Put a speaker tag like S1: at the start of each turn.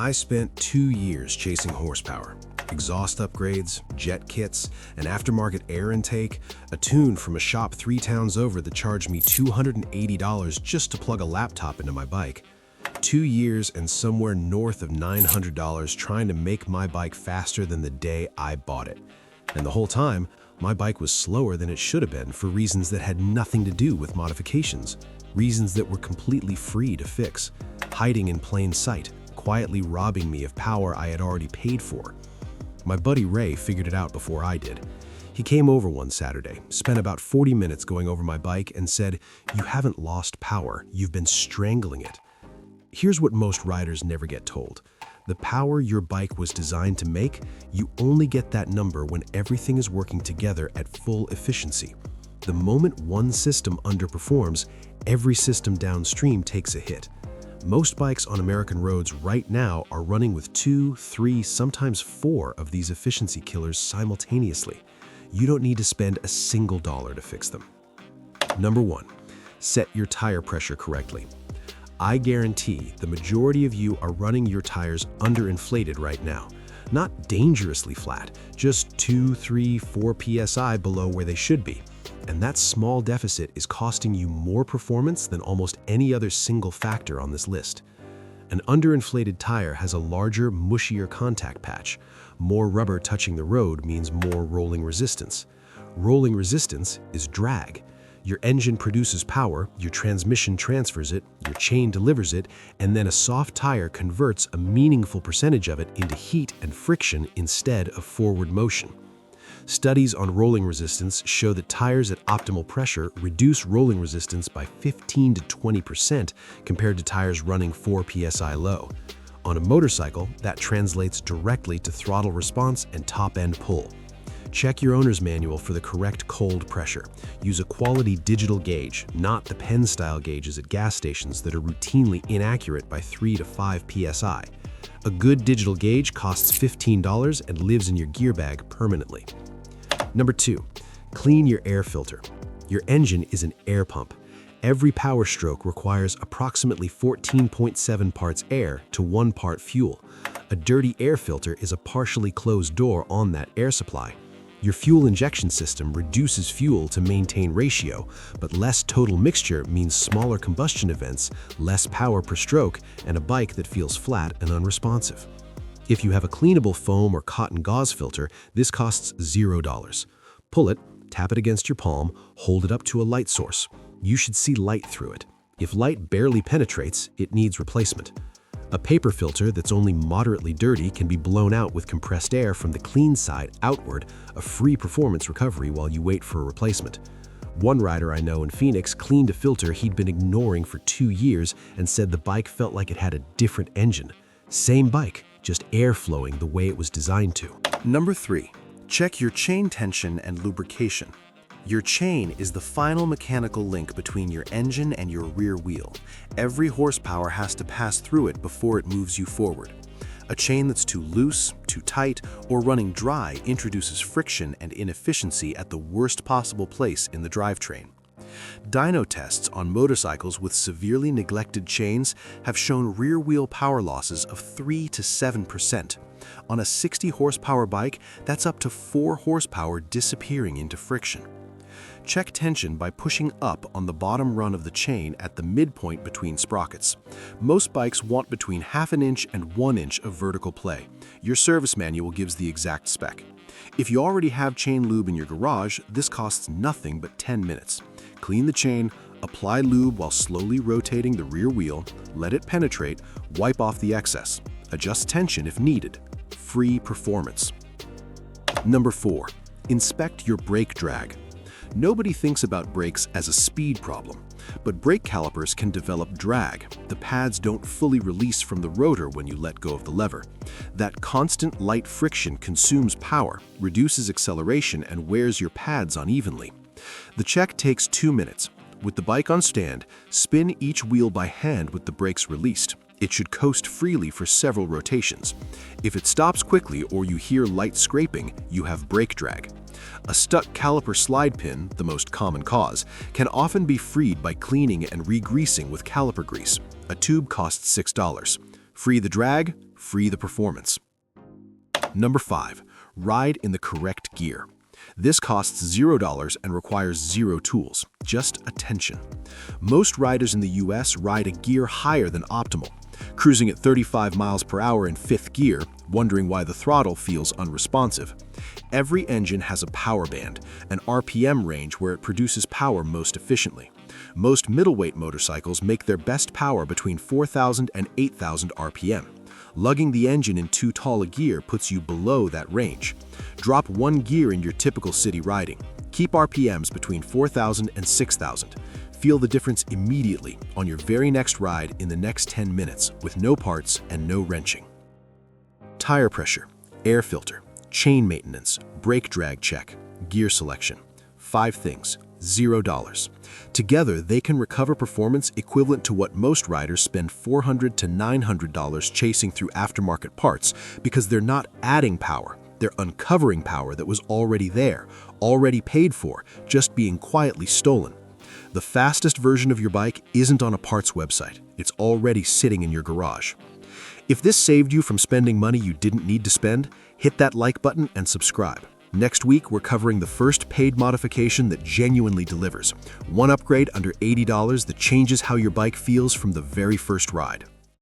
S1: I spent 2 years chasing horsepower, exhaust upgrades, jet kits, an aftermarket air intake, a tune from a shop 3 towns over that charged me $280 just to plug a laptop into my bike. 2 years and somewhere north of $900 trying to make my bike faster than the day I bought it. And the whole time, my bike was slower than it should have been for reasons that had nothing to do with modifications, reasons that were completely free to fix, hiding in plain sight, quietly robbing me of power I had already paid for. My buddy Ray figured it out before I did. He came over one Saturday, spent about 40 minutes going over my bike and said, "You haven't lost power, you've been strangling it." Here's what most riders never get told. The power your bike was designed to make, you only get that number when everything is working together at full efficiency. The moment one system underperforms, every system downstream takes a hit. Most bikes on American roads right now are running with 2, 3, sometimes 4 of these efficiency killers simultaneously. You don't need to spend a single dollar to fix them. Number 1, set your tire pressure correctly. I guarantee the majority of you are running your tires underinflated right now. Not dangerously flat, just 2, 3, 4 psi below where they should be. And that small deficit is costing you more performance than almost any other single factor on this list. An underinflated tire has a larger, mushier contact patch. More rubber touching the road means more rolling resistance. Rolling resistance is drag. Your engine produces power, your transmission transfers it, your chain delivers it, and then a soft tire converts a meaningful percentage of it into heat and friction instead of forward motion. Studies on rolling resistance show that tires at optimal pressure reduce rolling resistance by 15 to 20% compared to tires running 4 psi low. On a motorcycle, that translates directly to throttle response and top-end pull. Check your owner's manual for the correct cold pressure. Use a quality digital gauge, not the pen-style gauges at gas stations that are routinely inaccurate by 3 to 5 psi. A good digital gauge costs $15 and lives in your gear bag permanently. Number 2, clean your air filter. Your engine is an air pump. Every power stroke requires approximately 14.7 parts air to 1 part fuel. A dirty air filter is a partially closed door on that air supply. Your fuel injection system reduces fuel to maintain ratio, but less total mixture means smaller combustion events, less power per stroke, and a bike that feels flat and unresponsive. If you have a cleanable foam or cotton gauze filter, this costs $0. Pull it, tap it against your palm, hold it up to a light source. You should see light through it. If light barely penetrates, it needs replacement. A paper filter that's only moderately dirty can be blown out with compressed air from the clean side outward, a free performance recovery while you wait for a replacement. One rider I know in Phoenix cleaned a filter he'd been ignoring for 2 years and said the bike felt like it had a different engine. Same bike, just air flowing the way it was designed to. Number 3, check your chain tension and lubrication. Your chain is the final mechanical link between your engine and your rear wheel. Every horsepower has to pass through it before it moves you forward. A chain that's too loose, too tight, or running dry introduces friction and inefficiency at the worst possible place in the drivetrain. Dyno tests on motorcycles with severely neglected chains have shown rear wheel power losses of 3 to 7%. On a 60 horsepower bike, that's up to 4 horsepower disappearing into friction. Check tension by pushing up on the bottom run of the chain at the midpoint between sprockets. Most bikes want between 1/2 inch and 1 inch of vertical play. Your service manual gives the exact spec. If you already have chain lube in your garage, this costs nothing but 10 minutes. Clean the chain, apply lube while slowly rotating the rear wheel, let it penetrate, wipe off the excess. Adjust tension if needed. Free performance. Number 4, inspect your brake drag. Nobody thinks about brakes as a speed problem, but brake calipers can develop drag. The pads don't fully release from the rotor when you let go of the lever. That constant light friction consumes power, reduces acceleration, and wears your pads unevenly. The check takes 2 minutes. With the bike on stand, spin each wheel by hand with the brakes released. It should coast freely for several rotations. If it stops quickly or you hear light scraping, you have brake drag. A stuck caliper slide pin, the most common cause, can often be freed by cleaning and re-greasing with caliper grease. A tube costs $6. Free the drag, free the performance. Number 5. Ride in the correct gear. This costs $0 and requires zero tools, just attention. Most riders in the US ride a gear higher than optimal, cruising at 35 miles per hour in 5th gear, wondering why the throttle feels unresponsive. Every engine has a power band, an RPM range where it produces power most efficiently. Most middleweight motorcycles make their best power between 4,000 and 8,000 RPM. Lugging the engine in too tall a gear puts you below that range. Drop one gear in your typical city riding. Keep RPMs between 4,000 and 6,000. Feel the difference immediately on your very next ride in the next 10 minutes with no parts and no wrenching. Tire pressure, air filter, chain maintenance, brake drag check, gear selection. 5 things, $0. Together, they can recover performance equivalent to what most riders spend $400 to $900 chasing through aftermarket parts because they're not adding power, they're uncovering power that was already there, already paid for, just being quietly stolen. The fastest version of your bike isn't on a parts website, it's already sitting in your garage. If this saved you from spending money you didn't need to spend, hit that like button and subscribe. Next week, we're covering the first paid modification that genuinely delivers. One upgrade under $80 that changes how your bike feels from the very first ride.